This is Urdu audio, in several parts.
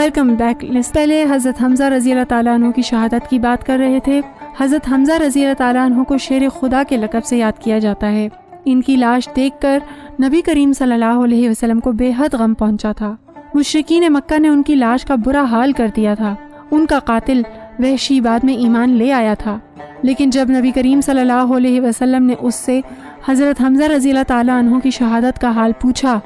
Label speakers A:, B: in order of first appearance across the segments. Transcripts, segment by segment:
A: Welcome back. پہلے حضرت حمزہ رضی اللہ تعالیٰ عنہ کی شہادت کی بات کر رہے تھے. حضرت حمزہ رضی اللہ تعالیٰ عنہ کو شیر خدا کے لقب سے یاد کیا جاتا ہے. ان کی لاش دیکھ کر نبی کریم صلی اللہ علیہ وسلم کو بے حد غم پہنچا تھا. مشرکین مکہ نے ان کی لاش کا برا حال کر دیا تھا. ان کا قاتل وحشی بعد میں ایمان لے آیا تھا، لیکن جب نبی کریم صلی اللہ علیہ وسلم نے اس سے حضرت حمزہ رضی اللہ تعالیٰ عنہ کی شہادت کا حال پوچھا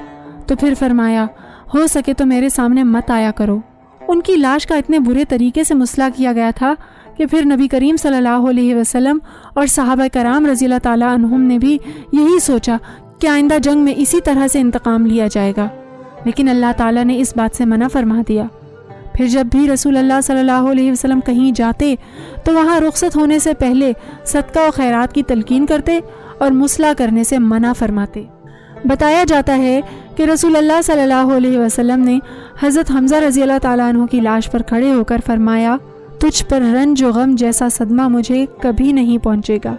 A: تو پھر فرمایا، ہو سکے تو میرے سامنے مت آیا کرو. ان کی لاش کا اتنے برے طریقے سے مسئلہ کیا گیا تھا کہ پھر نبی کریم صلی اللہ علیہ وسلم اور صحابہ کرام رضی اللہ تعالیٰ عنہم نے بھی یہی سوچا کہ آئندہ جنگ میں اسی طرح سے انتقام لیا جائے گا، لیکن اللہ تعالیٰ نے اس بات سے منع فرما دیا. پھر جب بھی رسول اللہ صلی اللہ علیہ وسلم کہیں جاتے تو وہاں رخصت ہونے سے پہلے صدقہ و خیرات کی تلقین کرتے اور مصلح کرنے سے منع فرماتے. بتایا جاتا ہے کہ رسول اللہ صلی اللہ علیہ وسلم نے حضرت حمزہ رضی اللہ تعالیٰ عنہ کی لاش پر کھڑے ہو کر فرمایا، تجھ پر رنج و غم جیسا صدمہ مجھے کبھی نہیں پہنچے گا،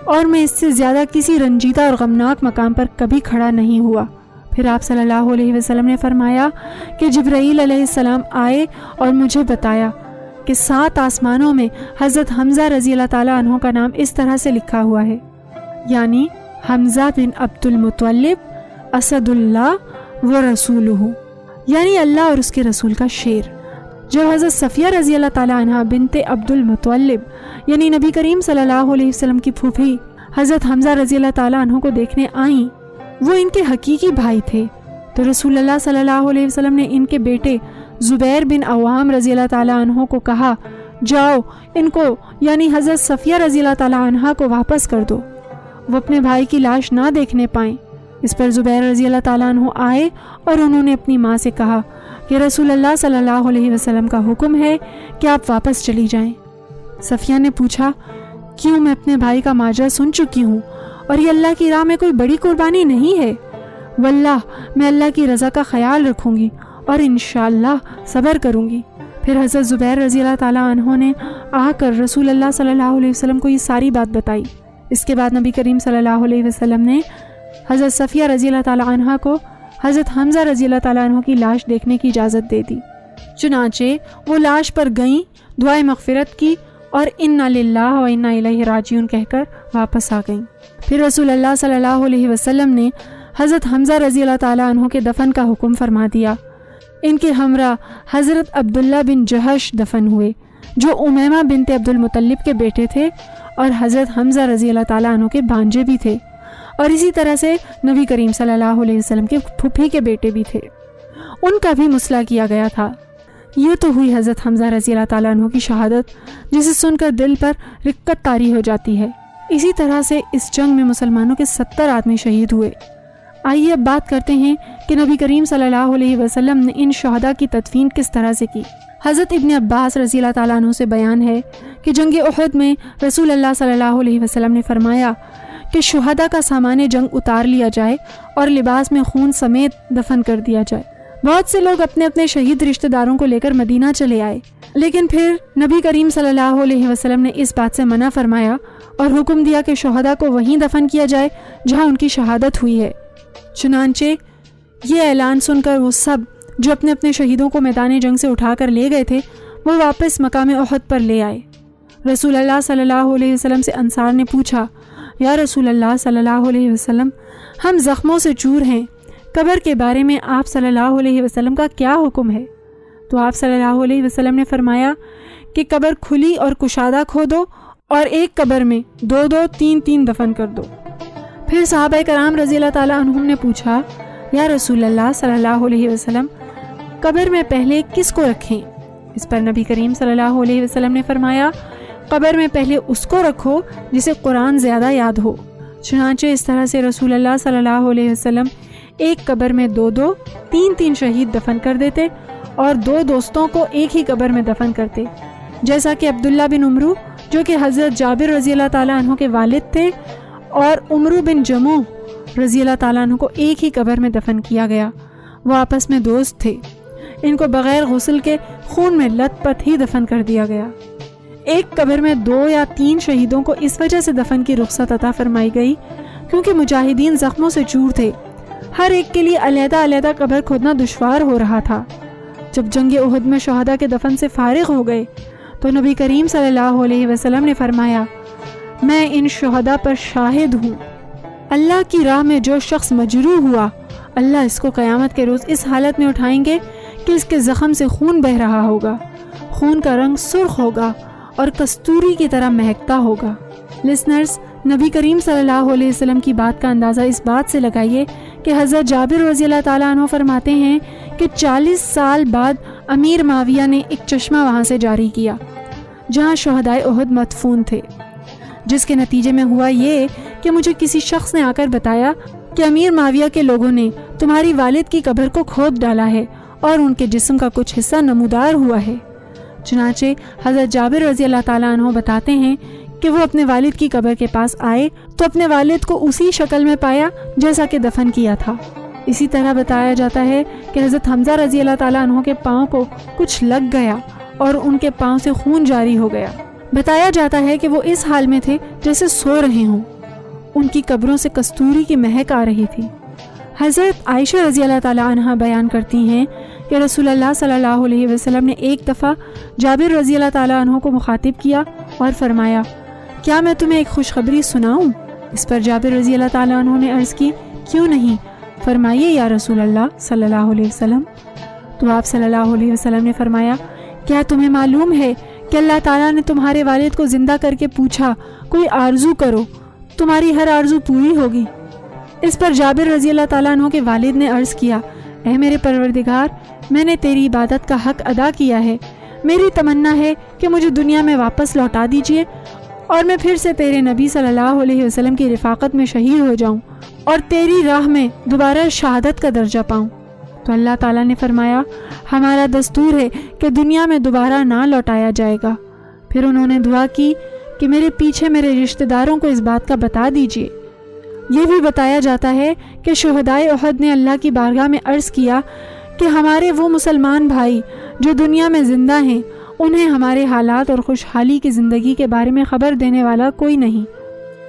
A: اور میں اس سے زیادہ کسی رنجیدہ اور غمناک مقام پر کبھی کھڑا نہیں ہوا. پھر آپ صلی اللہ علیہ وسلم نے فرمایا کہ جبرائیل علیہ السلام آئے اور مجھے بتایا کہ 7 آسمانوں میں حضرت حمزہ رضی اللہ تعالیٰ عنہ کا نام اس طرح سے لکھا ہوا ہے، یعنی حمزہ بن عبد المطلب اسد اللہ و رسولہ، یعنی اللہ اور اس کے رسول کا شیر. جب حضرت صفیہ رضی اللہ تعالیٰ عنہ بنت عبد المطلب یعنی نبی کریم صلی اللہ علیہ وسلم کی پھوپھی حضرت حمزہ رضی اللہ تعالیٰ عنہ کو دیکھنے آئیں، وہ ان کے حقیقی بھائی تھے، تو رسول اللہ صلی اللہ علیہ وسلم نے ان کے بیٹے زبیر بن عوام رضی اللہ تعالیٰ عنہ کو کہا، جاؤ ان کو یعنی حضرت صفیہ رضی اللہ تعالیٰ عنہ کو واپس کر دو، وہ اپنے بھائی کی لاش نہ دیکھنے پائیں. اس پر زبیر رضی اللہ تعالیٰ عنہ آئے اور انہوں نے اپنی ماں سے کہا کہ رسول اللہ صلی اللہ علیہ وسلم کا حکم ہے کہ آپ واپس چلی جائیں. صفیہ نے پوچھا، کیوں؟ میں اپنے بھائی کا ماجرا سن چکی ہوں اور یہ اللہ کی راہ میں کوئی بڑی قربانی نہیں ہے. واللہ میں اللہ کی رضا کا خیال رکھوں گی اور انشاءاللہ صبر کروں گی. پھر حضرت زبیر رضی اللہ تعالیٰ عنہ نے آ کر رسول اللہ صلی اللہ علیہ وسلم کو یہ ساری بات بتائی. اس کے بعد نبی کریم صلی اللہ علیہ وسلم نے حضرت صفیہ رضی اللہ تعالیٰ عنہ کو حضرت حمزہ رضی اللہ تعالیٰ عنہ کی لاش دیکھنے کی اجازت دے دی. چنانچہ وہ لاش پر گئیں، دعائے مغفرت کی اور انا للہ و انا الیہ راجعون کہہ کر واپس آ گئیں. پھر رسول اللہ صلی اللہ علیہ وسلم نے حضرت حمزہ رضی اللہ تعالیٰ عنہ کے دفن کا حکم فرما دیا. ان کے ہمراہ حضرت عبداللہ بن جہش دفن ہوئے جو امیمہ بنت عبد المطلب کے بیٹے تھے اور حضرت حمزہ رضی اللہ تعالیٰ عنہ کے بھانجے بھی تھے، اور اسی طرح سے نبی کریم صلی اللہ علیہ وسلم کے پھوپھی کے بیٹے بھی تھے. ان کا بھی مصلح کیا گیا تھا. یہ تو ہوئی حضرت حمزہ رضی اللہ تعالیٰ عنہ کی شہادت، جسے سن کر دل پر رقت طاری ہو جاتی ہے. اسی طرح سے اس جنگ میں مسلمانوں کے 70 آدمی شہید ہوئے. آئیے اب بات کرتے ہیں کہ نبی کریم صلی اللہ علیہ وسلم نے ان شہداء کی تدفین کس طرح سے کی. حضرت ابن عباس رضی اللہ تعالیٰ عنہ سے بیان ہے کہ جنگ احد میں رسول اللہ صلی اللہ علیہ وسلم نے فرمایا کہ شہداء کا سامان جنگ اتار لیا جائے اور لباس میں خون سمیت دفن کر دیا جائے. بہت سے لوگ اپنے اپنے شہید رشتہ داروں کو لے کر مدینہ چلے آئے، لیکن پھر نبی کریم صلی اللہ علیہ وسلم نے اس بات سے منع فرمایا اور حکم دیا کہ شہداء کو وہیں دفن کیا جائے جہاں ان کی شہادت ہوئی ہے. چنانچہ یہ اعلان سن کر وہ سب جو اپنے اپنے شہیدوں کو میدان جنگ سے اٹھا کر لے گئے تھے وہ واپس مقام احد پر لے آئے. رسول اللہ صلی اللہ علیہ وسلم سے انصار نے پوچھا، یا رسول اللہ صلی اللہ علیہ وسلم، ہم زخموں سے چور ہیں، قبر کے بارے میں آپ صلی اللہ علیہ وسلم کا کیا حکم ہے؟ تو آپ صلی اللہ علیہ وسلم نے فرمایا کہ قبر کھلی اور کشادہ کھودو اور ایک قبر میں 2 3 دفن کر دو. پھر صحابہ کرام رضی اللہ تعالیٰ عنہم نے پوچھا، یا رسول اللہ صلی اللہ علیہ وسلم، قبر میں پہلے کس کو رکھیں؟ اس پر نبی کریم صلی اللہ علیہ وسلم نے فرمایا، قبر میں پہلے اس کو رکھو جسے قرآن زیادہ یاد ہو. چنانچہ اس طرح سے رسول اللہ صلی اللہ علیہ وسلم ایک قبر میں 2 3 شہید دفن کر دیتے اور 2 دوستوں کو ایک ہی قبر میں دفن کرتے، جیسا کہ عبداللہ بن عمرو جو کہ حضرت جابر رضی اللہ تعالیٰ عنہ کے والد تھے اور عمرو بن جموح رضی اللہ تعالیٰ عنہ کو ایک ہی قبر میں دفن کیا گیا. وہ آپس میں دوست تھے. ان کو بغیر غسل کے خون میں لت پت ہی دفن کر دیا گیا. ایک قبر میں 2 یا 3 شہیدوں کو اس وجہ سے دفن کی رخصت عطا فرمائی گئی کیونکہ مجاہدین زخموں سے چور تھے. ہر ایک کے لیے علیحدہ علیحدہ قبر کھودنا دشوار ہو رہا تھا، جب جنگ احد میں شہداء کے دفن سے فارغ ہو گئے تو نبی کریم صلی اللہ علیہ وسلم نے فرمایا، میں ان شہداء پر شاہد ہوں، اللہ کی راہ میں جو شخص مجروح ہوا، اللہ اس کو قیامت کے روز اس حالت میں اٹھائیں گے کہ اس کے زخم سے خون بہہ رہا ہوگا، خون کا رنگ سرخ ہوگا اور کستوری کی طرح مہکتا ہوگا۔ لسنرز، نبی کریم صلی اللہ علیہ وسلم کی بات کا اندازہ اس بات سے لگائیے کہ حضرت جابر رضی اللہ تعالیٰ عنہ فرماتے ہیں کہ 40 سال بعد امیر معاویہ نے ایک چشمہ وہاں سے جاری کیا جہاں شہدائے احد مدفون تھے، جس کے نتیجے میں ہوا یہ کہ مجھے کسی شخص نے آ کر بتایا کہ امیر معاویہ کے لوگوں نے تمہاری والد کی قبر کو کھود ڈالا ہے اور ان کے جسم کا کچھ حصہ نمودار ہوا ہے۔ چنانچہ حضرت جابر رضی اللہ تعالیٰ عنہ بتاتے ہیں کہ وہ اپنے والد کی قبر کے پاس آئے تو اپنے والد کو اسی شکل میں پایا جیسا کہ دفن کیا تھا۔ اسی طرح بتایا جاتا ہے کہ حضرت حمزہ رضی اللہ تعالیٰ عنہ کے پاؤں کو کچھ لگ گیا اور ان کے پاؤں سے خون جاری ہو گیا۔ بتایا جاتا ہے کہ وہ اس حال میں تھے جیسے سو رہے ہوں، ان کی قبروں سے کستوری کی مہک آ رہی تھی۔ حضرت عائشہ رضی اللہ تعالیٰ عنہ بیان کرتی ہیں کہ رسول اللہ صلی اللہ علیہ وسلم نے ایک دفعہ جابر رضی اللہ تعالیٰ عنہ کو مخاطب کیا اور فرمایا، کیا میں تمہیں ایک خوشخبری سناؤں؟ اس پر جابر رضی اللہ تعالیٰ عنہ نے عرض کی، کیوں نہیں، فرمائیے یا رسول اللہ صلی اللہ علیہ وسلم۔ تو آپ صلی اللہ علیہ وسلم نے فرمایا، کیا تمہیں معلوم ہے کہ اللہ تعالیٰ نے تمہارے والد کو زندہ کر کے پوچھا، کوئی آرزو کرو، تمہاری ہر آرزو پوری ہوگی۔ اس پر جابر رضی اللہ تعالیٰ عنہ کے والد نے عرض کیا، اے میرے پروردگار، میں نے تیری عبادت کا حق ادا کیا ہے، میری تمنا ہے کہ مجھے دنیا میں واپس لوٹا دیجیے اور میں پھر سے تیرے نبی صلی اللہ علیہ وسلم کی رفاقت میں شہید ہو جاؤں اور تیری راہ میں دوبارہ شہادت کا درجہ پاؤں۔ تو اللہ تعالیٰ نے فرمایا، ہمارا دستور ہے کہ دنیا میں دوبارہ نہ لوٹایا جائے گا۔ پھر انہوں نے دعا کی کہ میرے پیچھے میرے رشتہ داروں کو اس بات کا بتا دیجیے۔ یہ بھی بتایا جاتا ہے کہ شہدائے احد نے اللہ کی بارگاہ میں عرض کیا کہ ہمارے وہ مسلمان بھائی جو دنیا میں زندہ ہیں، انہیں ہمارے حالات اور خوشحالی کی زندگی کے بارے میں خبر دینے والا کوئی نہیں،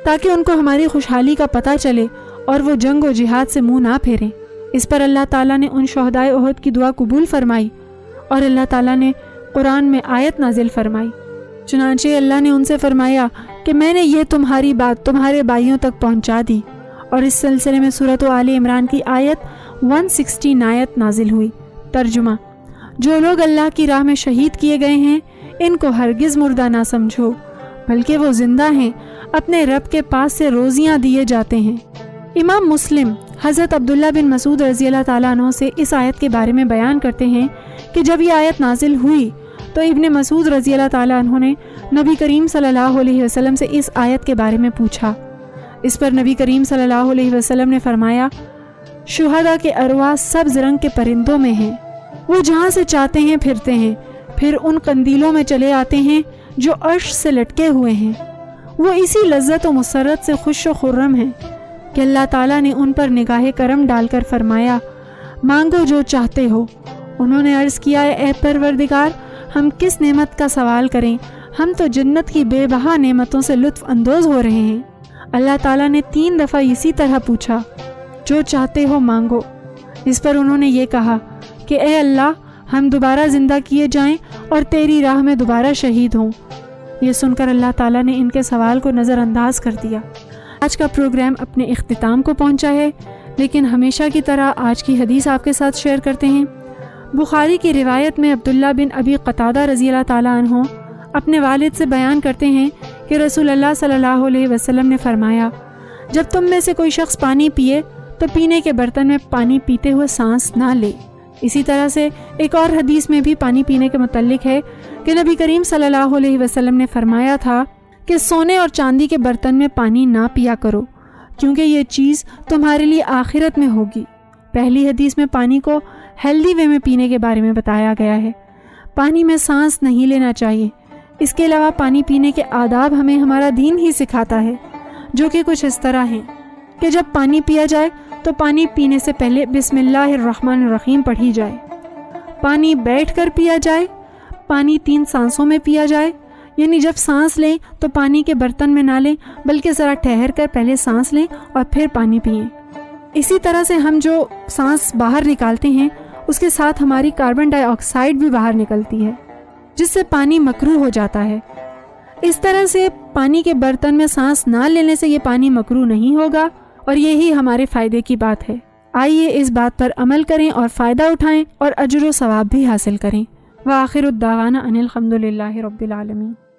A: تاکہ ان کو ہماری خوشحالی کا پتہ چلے اور وہ جنگ و جہاد سے منہ نہ پھیریں۔ اس پر اللہ تعالیٰ نے ان شہدائے احد کی دعا قبول فرمائی اور اللہ تعالیٰ نے قرآن میں آیت نازل فرمائی۔ چنانچہ اللہ نے ان سے فرمایا کہ میں نے یہ تمہاری بات تمہارے بھائیوں تک پہنچا دی، اور اس سلسلے میں سورۃ آل عمران کی آیت 116 آیت نازل ہوئی۔ ترجمہ: جو لوگ اللہ کی راہ میں شہید کیے گئے ہیں، ان کو ہرگز مردہ نہ سمجھو، بلکہ وہ زندہ ہیں، اپنے رب کے پاس سے روزیاں دیے جاتے ہیں۔ امام مسلم حضرت عبداللہ بن مسعود رضی اللہ تعالیٰ عنہ سے اس آیت کے بارے میں بیان کرتے ہیں کہ جب یہ آیت نازل ہوئی تو ابن مسعود رضی اللہ تعالیٰ عنہ نے نبی کریم صلی اللہ علیہ وسلم سے اس آیت کے بارے میں پوچھا۔ اس پر نبی کریم صلی اللہ علیہ وسلم نے فرمایا، شہداء کے ارواح سبز رنگ کے پرندوں میں ہیں، وہ جہاں سے چاہتے ہیں پھرتے ہیں، پھر ان قندیلوں میں چلے آتے ہیں جو عرش سے لٹکے ہوئے ہیں، وہ اسی لذت و مسرت سے خوش و خرم ہیں کہ اللہ تعالیٰ نے ان پر نگاہ کرم ڈال کر فرمایا، مانگو جو چاہتے ہو۔ انہوں نے عرض کیا، اے پروردگار، ہم کس نعمت کا سوال کریں، ہم تو جنت کی بے بہا نعمتوں سے لطف اندوز ہو رہے ہیں۔ اللہ تعالیٰ نے 3 دفعہ اسی طرح پوچھا، جو چاہتے ہو مانگو۔ اس پر انہوں نے یہ کہا کہ اے اللہ، ہم دوبارہ زندہ کیے جائیں اور تیری راہ میں دوبارہ شہید ہوں۔ یہ سن کر اللہ تعالیٰ نے ان کے سوال کو نظر انداز کر دیا۔ آج کا پروگرام اپنے اختتام کو پہنچا ہے، لیکن ہمیشہ کی طرح آج کی حدیث آپ کے ساتھ شیئر کرتے ہیں۔ بخاری کی روایت میں عبداللہ بن ابی قتادہ رضی اللہ تعالیٰ عنہ اپنے والد سے بیان کرتے ہیں کہ رسول اللہ صلی اللہ علیہ وسلم نے فرمایا، جب تم میں سے کوئی شخص پانی پیے تو پینے کے برتن میں پانی پیتے ہوئے سانس نہ لے۔ اسی طرح سے ایک اور حدیث میں بھی پانی پینے کے متعلق ہے کہ نبی کریم صلی اللہ علیہ وسلم نے فرمایا تھا کہ سونے اور چاندی کے برتن میں پانی نہ پیا کرو، کیونکہ یہ چیز تمہارے لیے آخرت میں ہوگی۔ پہلی حدیث میں پانی کو ہیلدی وے میں پینے کے بارے میں بتایا گیا ہے۔ پانی میں سانس نہیں لینا چاہیے۔ اس کے علاوہ پانی پینے کے آداب ہمیں ہمارا دین ہی سکھاتا ہے، جو کہ کچھ اس طرح ہیں کہ جب پانی پیا جائے تو پانی پینے سے پہلے بسم اللہ الرحمن الرحیم پڑھی جائے، پانی بیٹھ کر پیا جائے، پانی 3 سانسوں میں پیا جائے، یعنی جب سانس لیں تو پانی کے برتن میں نہ لیں بلکہ ذرا ٹھہر کر پہلے سانس لیں اور پھر پانی پئیں۔ اسی طرح سے ہم جو سانس باہر نکالتے ہیں اس کے ساتھ ہماری کاربن ڈائی آکسائڈ بھی باہر نکلتی ہے، جس سے پانی مکروہ ہو جاتا ہے۔ اس طرح سے پانی کے برتن میں سانس نہ لینے سے یہ پانی مکروہ نہیں ہوگا، اور یہی ہمارے فائدے کی بات ہے۔ آئیے اس بات پر عمل کریں اور فائدہ اٹھائیں اور اجر و ثواب بھی حاصل کریں۔ وآخر الدعوانا ان الحمد للہ رب العالمین۔